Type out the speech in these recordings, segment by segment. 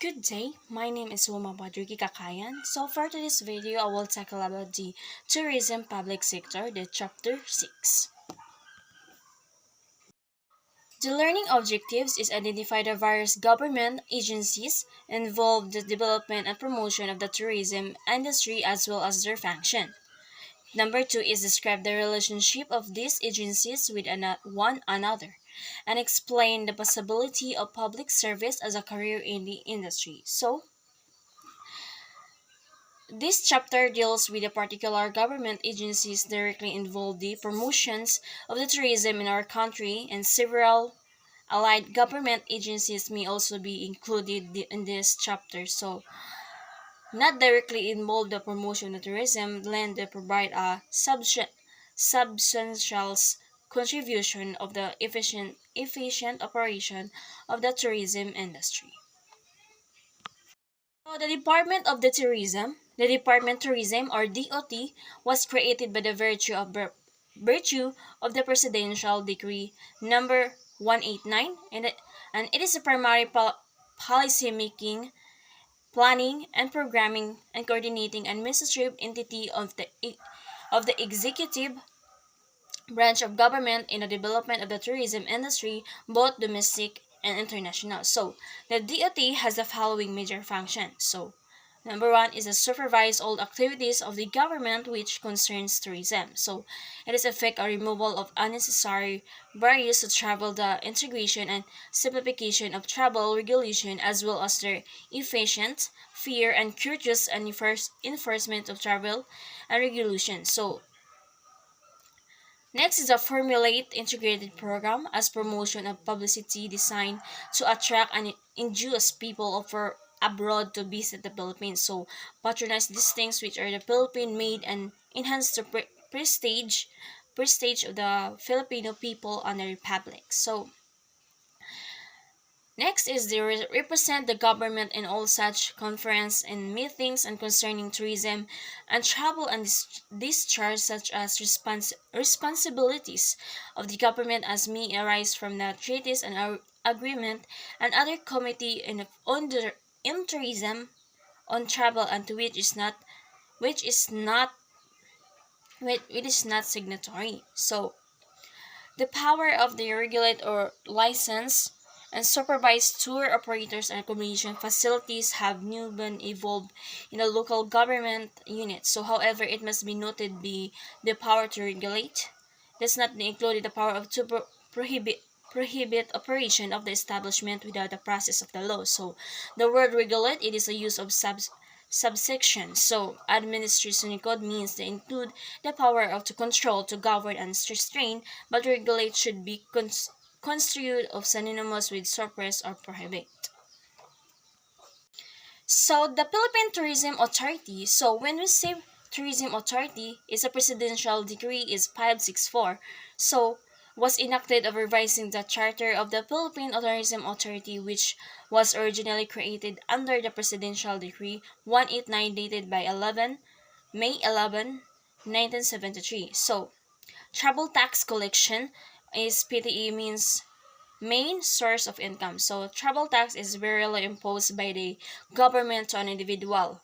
Good day, my name is Wilma Cacayan. So for today's video, I will tackle about the tourism public sector, the chapter 6. The learning objectives is identify the various government agencies involved in the development and promotion of the tourism industry as well as their function. Number 2 is describe the relationship of these agencies with one another and explain the possibility of public service as a career in the industry. So, this chapter deals with the particular government agencies directly involved in the promotions of the tourism in our country, and several allied government agencies may also be included in this chapter. So, not directly involved in the promotion of tourism, lend they provide a substantial contribution of the efficient operation of the tourism industry. So the Department Tourism or DOT was created by the virtue of the Presidential Decree number 189, and it is a primary policy making, planning and programming and coordinating administrative entity of the executive branch of government in the development of the tourism industry, both domestic and international. So, the DOT has the following major functions. So, number one is to supervise all activities of the government which concerns tourism. So, it is effect a removal of unnecessary barriers to travel, the integration and simplification of travel regulation, as well as their efficient, fair, and courteous and enforcement of travel and regulation. So, next is a formulate integrated program as promotion of publicity designed to attract and induce people abroad to visit the Philippines. So patronize these things which are the Philippine made and enhance the prestige of the Filipino people and the republic. So next is they represent the government in all such conference and meetings and concerning tourism and travel and discharge such as responsibilities of the government as may arise from the treaties and agreement and other committee in tourism on travel and to which is not which is not signatory. So the power of the regulate or license and supervise tour operators and accommodation facilities have new been evolved in the local government units. So, however, it must be noted the power to regulate does not include the power of to prohibit operation of the establishment without the process of the law. So, the word regulate it is a use of subsection. So, administration code means to include the power of to control, to govern, and restrain, but regulate should be construed of synonymous with suppress or prohibit. So, the Philippine Tourism Authority. So, when we say Tourism Authority, is a presidential decree is 564. So, was enacted of revising the charter of the Philippine Tourism Authority, which was originally created under the presidential decree 189 dated by May 11, 1973. So, travel tax collection is PTE means main source of income. So travel tax is rarely imposed by the government to an individual.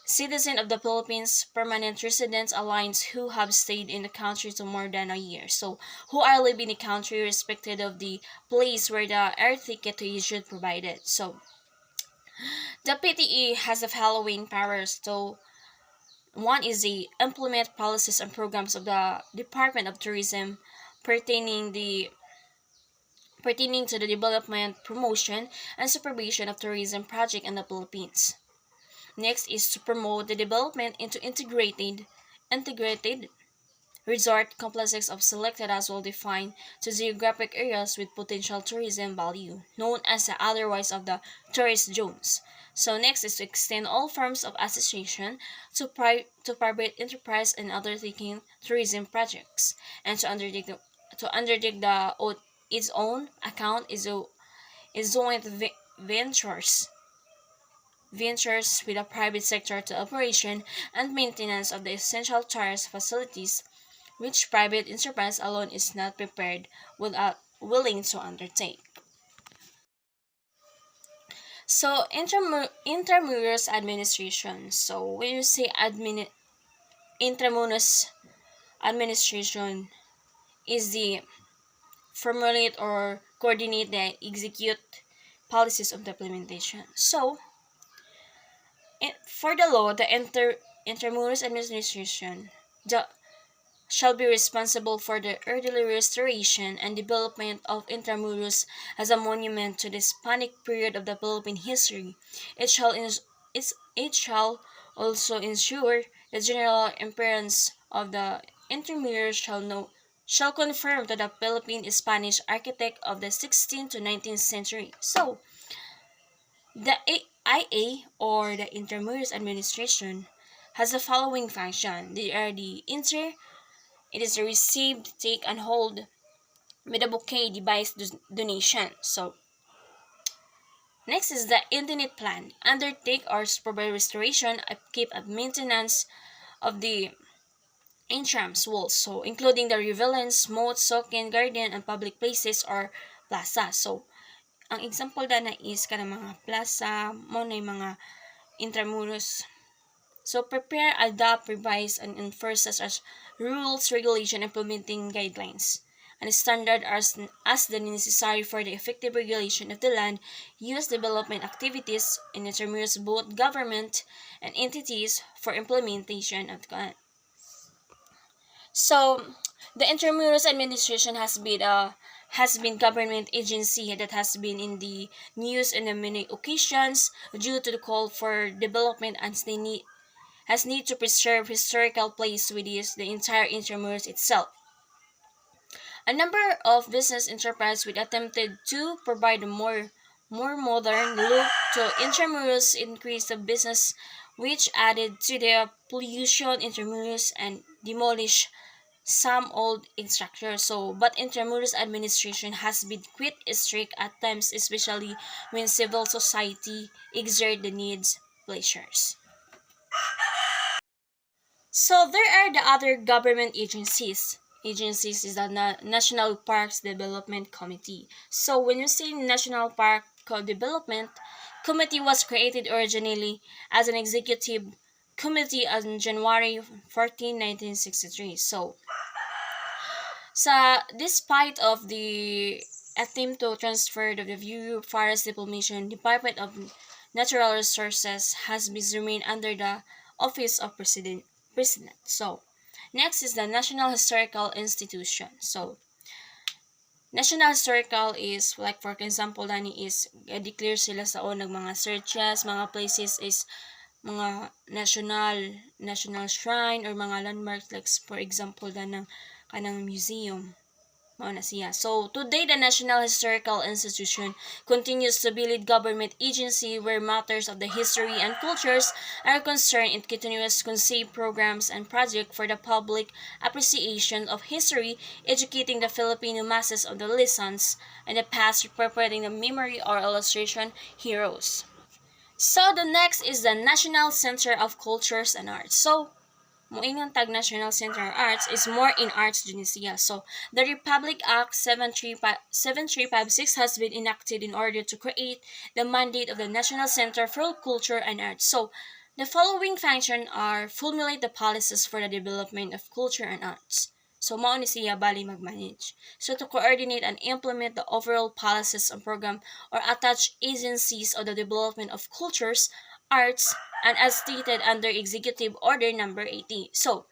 Citizen of the Philippines, permanent residents alliance who have stayed in the country for more than a year. So who are living in the country respected of the place where the air ticket to issue provided. So the PTE has the following powers. So one is the implement policies and programs of the Department of Tourism pertaining to the development, promotion, and supervision of tourism projects in the Philippines. Next is to promote the development into integrated resort complexes of selected as well defined to geographic areas with potential tourism value, known as the otherwise of the tourist zones. So next is to extend all forms of association to private enterprise and undertaking tourism projects, and to undertake its own account is joint ventures with the private sector to operation and maintenance of the essential tourist facilities which private enterprise alone is not prepared without willing to undertake. So, intramuros administration. So, when you say intramuros administration is the formulate or coordinate the execute policies of the implementation. So, for the law, the intramuros administration the, shall be responsible for the orderly restoration and development of Intramuros as a monument to the Hispanic period of the Philippine history. It shall, it shall also ensure the general appearance of the Intramuros shall confirm to the Philippine Spanish architect of the 16th to 19th century. So, the IA or the Intramuros administration has the following function. They are the it is a received, take, and hold with a bouquet device donation. So, next is the internet plan. Undertake or provide restoration, upkeep, and maintenance of the intrams walls. So, including the revelance, moat, sokin, garden, and public places or plaza. So, ang example na is ka ng mga plaza, mo na yung mga intramuros. So, prepare, adopt, revise, and enforce such as rules, regulation, implementing guidelines, and standard as the necessary for the effective regulation of the land use development activities in intramuros both government and entities for implementation of the. So, the intramuros administration has been government agency that has been in the news on many occasions due to the call for development and they need to preserve historical place within the entire Intramuros itself. A number of business enterprises with attempted to provide a more modern look to Intramuros increase the business which added to the pollution Intramuros and demolish some old structures. So, but Intramuros administration has been quite strict at times, especially when civil society exert the needs pleasures. So there are the other government agencies. Agencies is the National Parks Development Committee. So when you say National Park Development Committee was created originally as an executive committee on January 14, 1963. So despite of the attempt to transfer the Bureau of Forest Diplomission, Department of Natural Resources has been remained under the Office of President. So, next is the National Historical Institution. So, National Historical is, like for example, dani is, declare sila sa unang mga searches, mga places is, mga national shrine or mga landmarks like for example kanang museum. Mao na siya. So, today, the National Historical Institution continues to be lead government agency where matters of the history and cultures are concerned. It continues to conceive programs and projects for the public appreciation of history, educating the Filipino masses of the lessons and the past, perpetuating the memory or illustration heroes. So, the next is the National Center of Cultures and Arts. So, moingon tag National Center of Arts is more in arts din siya. So, the Republic Act 7356 has been enacted in order to create the mandate of the National Center for Culture and Arts. So, the following functions are formulate the policies for the development of culture and arts. So, mao ni siya bali mag-manage. So, to coordinate and implement the overall policies and program or attach agencies of the development of cultures, arts, and as stated under Executive Order Number 80. So,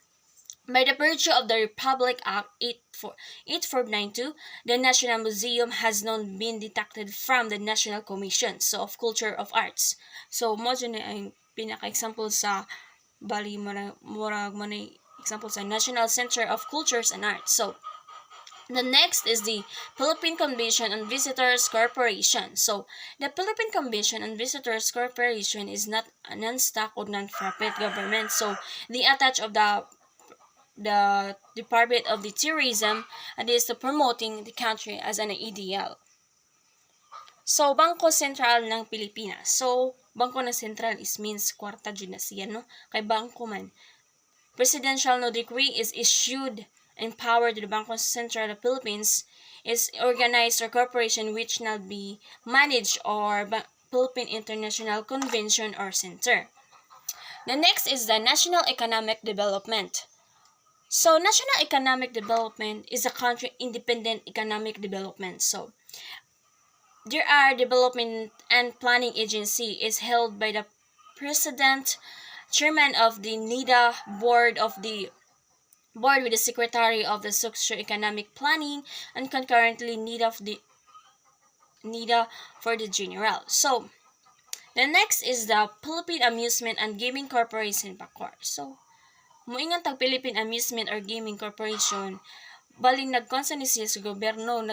by the virtue of the Republic Act 8492, the National Museum has now been detached from the National Commission of Culture of Arts. So, mo dyan ang pinaka-example sa bali murag mo na example sa National Center of Cultures and Arts. So, the next is the Philippine Convention on Visitors Corporation. So, the Philippine Convention on Visitors Corporation is not a non-stock or non-profit government. So, the attach of the Department of the Tourism and is to promoting the country as an ideal. So, Bangko Sentral ng Pilipinas. So, Bangko ng Sentral is means kwarta dyan na siya, no? Kay Bangko man. Presidential no decree is issued and power to the Bangko Sentral of the Philippines is organized or corporation which shall be managed or Philippine International Convention or Center. The next is the National Economic Development. So, national economic development is a country independent economic development. So, there are development and planning agency is held by the president, chairman of the NIDA board with the secretary of the socio-economic planning, and concurrently NIDA for the general. So, the next is the Philippine Amusement and Gaming Corporation PACOR. So, moingon tag Philippine Amusement or Gaming Corporation, bali nagkonsa ni siya sa gobyerno,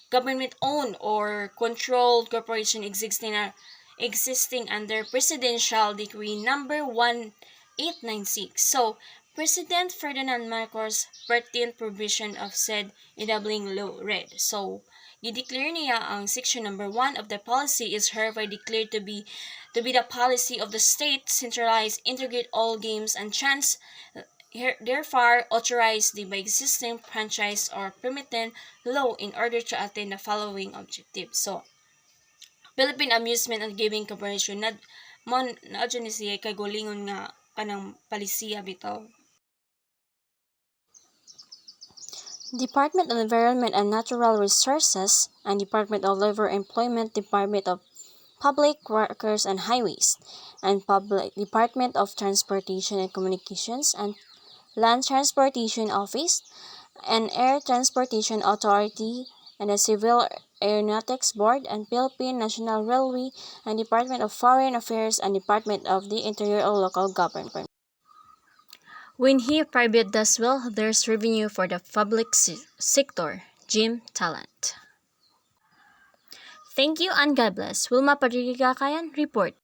government owned or controlled corporation existing under Presidential Decree number 1896. So, President Ferdinand Marcos' pertinent provision of said enabling law read. So, i-declare niya ang section number 1 of the policy is hereby declared to be the policy of the state, centralize, integrate all games and chance, therefore authorized by existing franchise or permitted law in order to attain the following objectives. So, Philippine Amusement and Gaming Corporation na ni siya kay gulingon nga kanang palisiya bitaw. Department of Environment and Natural Resources and Department of Labor Employment, Department of Public Workers and Highways, and Department of Transportation and Communications, and Land Transportation Office, and Air Transportation Authority, and the Civil Aeronautics Board, and Philippine National Railway, and Department of Foreign Affairs, and Department of the Interior or Local Government. When he private does well, there's revenue for the public sector. Jim Talent. Thank you and God bless. Wilma Cacayan report.